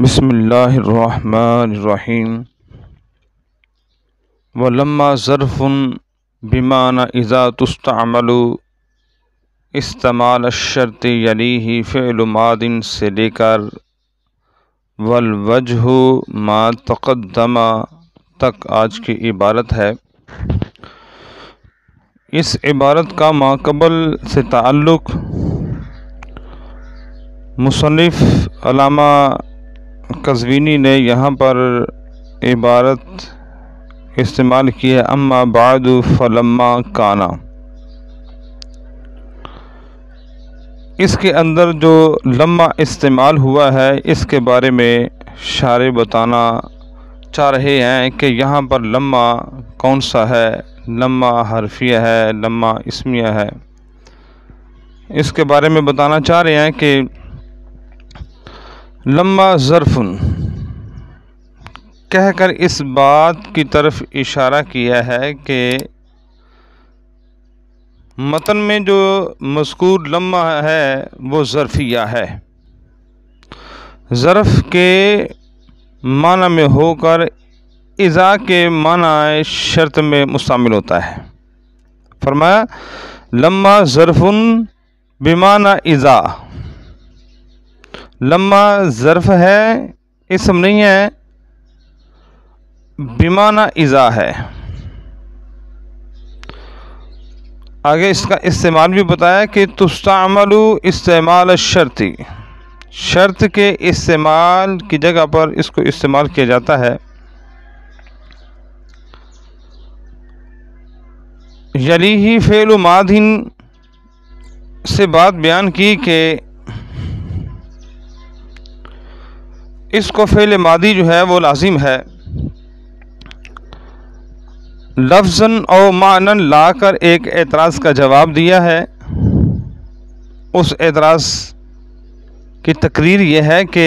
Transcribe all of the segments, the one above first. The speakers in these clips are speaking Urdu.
بسم اللہ الرحمن الرحیم ولما ظرف بمعنى اذا تستعمل استعمال الشرط یلیہ فعل ماض سے لے کر والوجہ ما تقدم تک آج کی عبارت ہے۔ اس عبارت کا ما قبل سے تعلق مصنف علامہ قزوینی نے یہاں پر عبارت استعمال کی ہے اما بعد فلما کانا۔ اس کے اندر جو لما استعمال ہوا ہے اس کے بارے میں شارح بتانا چاہ رہے ہیں کہ یہاں پر لما کون سا ہے، لما حرفیہ ہے، لما اسمیہ ہے۔ اس کے بارے میں بتانا چاہ رہے ہیں کہ لما ظرف کہہ کر اس بات کی طرف اشارہ کیا ہے کہ متن میں جو مذکور لما ہے وہ ظرفیہ ہے، ظرف کے معنی میں ہو کر اذا کے معنی شرط میں مستعمل ہوتا ہے۔ فرمایا لما ظرف بمعنی اذا، لما ظرف ہے، اسم نہیں ہے، بمعنی اذا ہے۔ آگے اس کا استعمال بھی بتایا کہ تستعمل استعمال الشرط، شرط کے استعمال کی جگہ پر اس کو استعمال کیا جاتا ہے۔ یلیہ فعل ماض سے بات بیان کی کہ اس کو فعل ماضی جو ہے وہ لازم ہے، لفظاً او معناً لا کر ایک اعتراض کا جواب دیا ہے۔ اس اعتراض کی تقریر یہ ہے کہ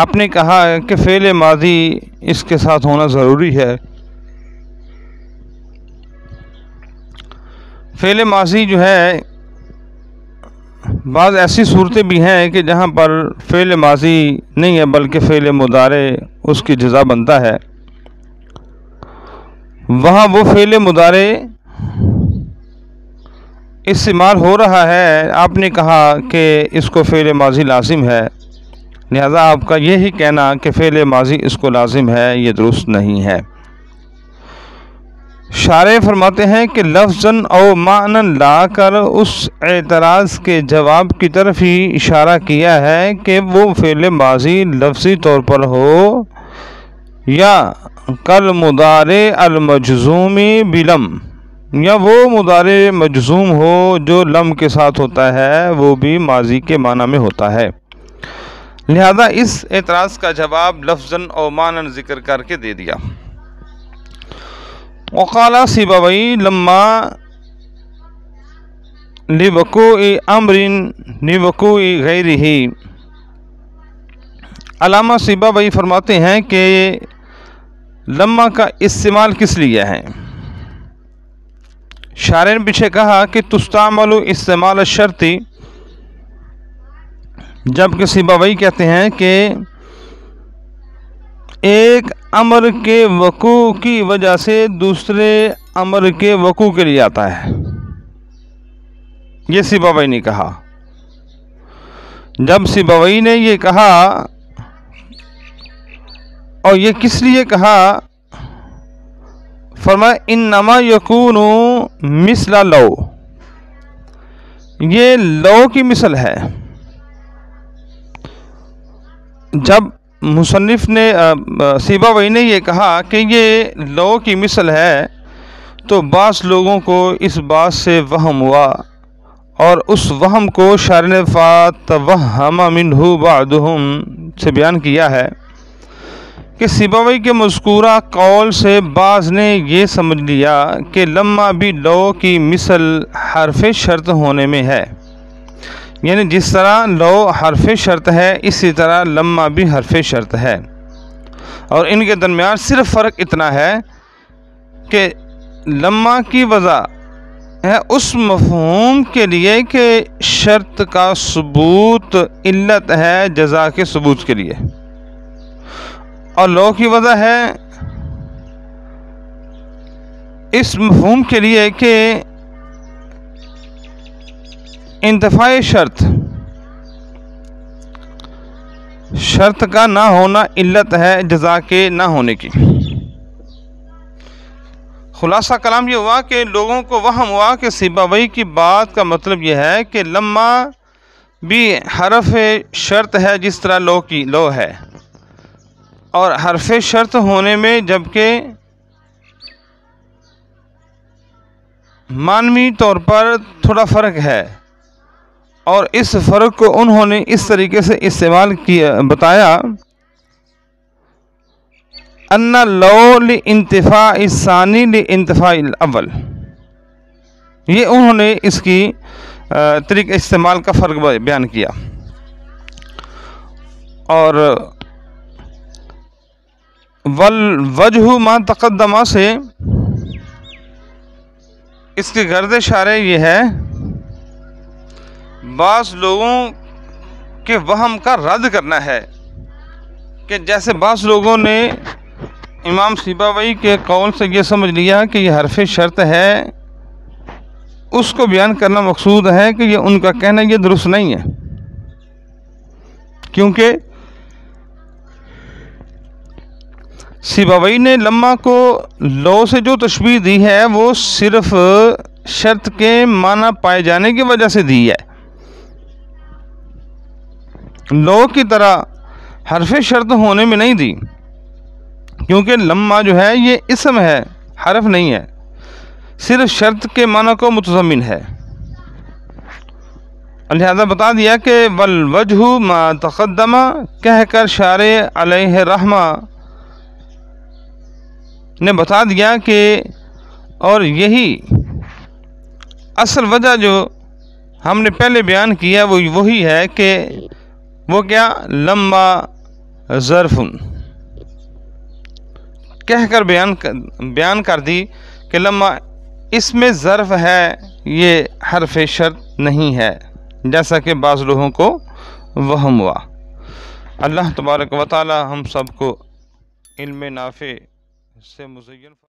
آپ نے کہا کہ فعل ماضی اس کے ساتھ ہونا ضروری ہے۔ فعل ماضی جو ہے بعض ایسی صورتیں بھی ہیں کہ جہاں پر فعل ماضی نہیں ہے بلکہ فعل مضارع اس کی جزا بنتا ہے، وہاں وہ فعل مضارع استعمال ہو رہا ہے، آپ نے کہا کہ اس کو فعل ماضی لازم ہے، لہذا آپ کا یہی کہنا کہ فعل ماضی اس کو لازم ہے یہ درست نہیں ہے۔ شارح فرماتے ہیں کہ لفظاً او معناً لا کر اس اعتراض کے جواب کی طرف ہی اشارہ کیا ہے کہ وہ فعل ماضی لفظی طور پر ہو یا کل مضارع المجزوم بلم، یا وہ مضارع مجزوم ہو جو لم کے ساتھ ہوتا ہے، وہ بھی ماضی کے معنی میں ہوتا ہے، لہذا اس اعتراض کا جواب لفظاً او معناً ذکر کر کے دے دیا۔ وقال سیبوی لما لوقوع امر لوقوع غیرہ، علامہ سیبوی فرماتے ہیں کہ لما کا استعمال کس لیے ہے؟ شارح نے پیچھے کہا کہ تستعمل استعمال الشرط، جبکہ سیبوی کہتے ہیں کہ ایک امر کے وقوع کی وجہ سے دوسرے امر کے وقوع کے لیے آتا ہے، یہ سیبوی نے کہا۔ جب سیبوی نے یہ کہا اور یہ کس لیے کہا، فرمایا انما یکون مثل لو، یہ لو کی مثل ہے۔ جب مصنف نے سیبوی نے یہ کہا کہ یہ لو کی مثل ہے تو بعض لوگوں کو اس بات سے وہم ہوا، اور اس وہم کو شارح نے فَتَوَهَّمَ مِنْهُ بَعْضُهُمْ سے بیان کیا ہے کہ سیبوی کے مذکورہ قول سے بعض نے یہ سمجھ لیا کہ لما بھی لو کی مثل حرف شرط ہونے میں ہے، یعنی جس طرح لو حرف شرط ہے اسی طرح لما بھی حرف شرط ہے، اور ان کے درمیان صرف فرق اتنا ہے کہ لما کی وضع ہے اس مفہوم کے لیے کہ شرط کا ثبوت علت ہے جزا کے ثبوت کے لیے۔ اور لو کی وجہ ہے اس مفہوم کے لیے کہ انتفائی شرط کا نہ ہونا علت ہے جزا کے نہ ہونے کی۔ خلاصہ کلام یہ ہوا کہ لوگوں کو وہم ہوا کہ سیبویہ کی بات کا مطلب یہ ہے کہ لما بھی حرف شرط ہے جس طرح لو کی لو ہے، اور حرف شرط ہونے میں جبکہ معنوی طور پر تھوڑا فرق ہے، اور اس فرق کو انہوں نے اس طریقے سے استعمال کیا بتایا ان لو لانتفاع الثانی لانتفاع الاول، یہ انہوں نے اس کی طریقہ استعمال کا فرق بیان کیا۔ اور والوجہ ما تقدمہ سے اس کی غرض اشارہ یہ ہے بعض لوگوں کے وہم کا رد کرنا ہے، کہ جیسے بعض لوگوں نے امام سیبویہ کے قول سے یہ سمجھ لیا کہ یہ حرف شرط ہے، اس کو بیان کرنا مقصود ہے کہ یہ ان کا کہنا یہ درست نہیں ہے، کیونکہ سیبویہ نے لما کو لو سے جو تشبیہ دی ہے وہ صرف شرط کے معنی پائے جانے کی وجہ سے دی ہے، لو کی طرح حرف شرط ہونے میں نہیں دی، کیونکہ لما جو ہے یہ اسم ہے، حرف نہیں ہے، صرف شرط کے معنی کو متضمن ہے۔ لہذا بتا دیا کہ والوجہ ما تقدم کہہ کر شارع علیہ رحمہ نے بتا دیا کہ اور یہی اصل وجہ جو ہم نے پہلے بیان کیا وہ وہی ہے کہ وہ کیا لما ظرف کہہ کر بیان کر دی کہ لما اس میں ظرف ہے، یہ حرف شرط نہیں ہے، جیسا کہ بعض لوگوں کو وہم ہوا۔ اللہ تبارک و تعالی ہم سب کو علم نافع سے مزین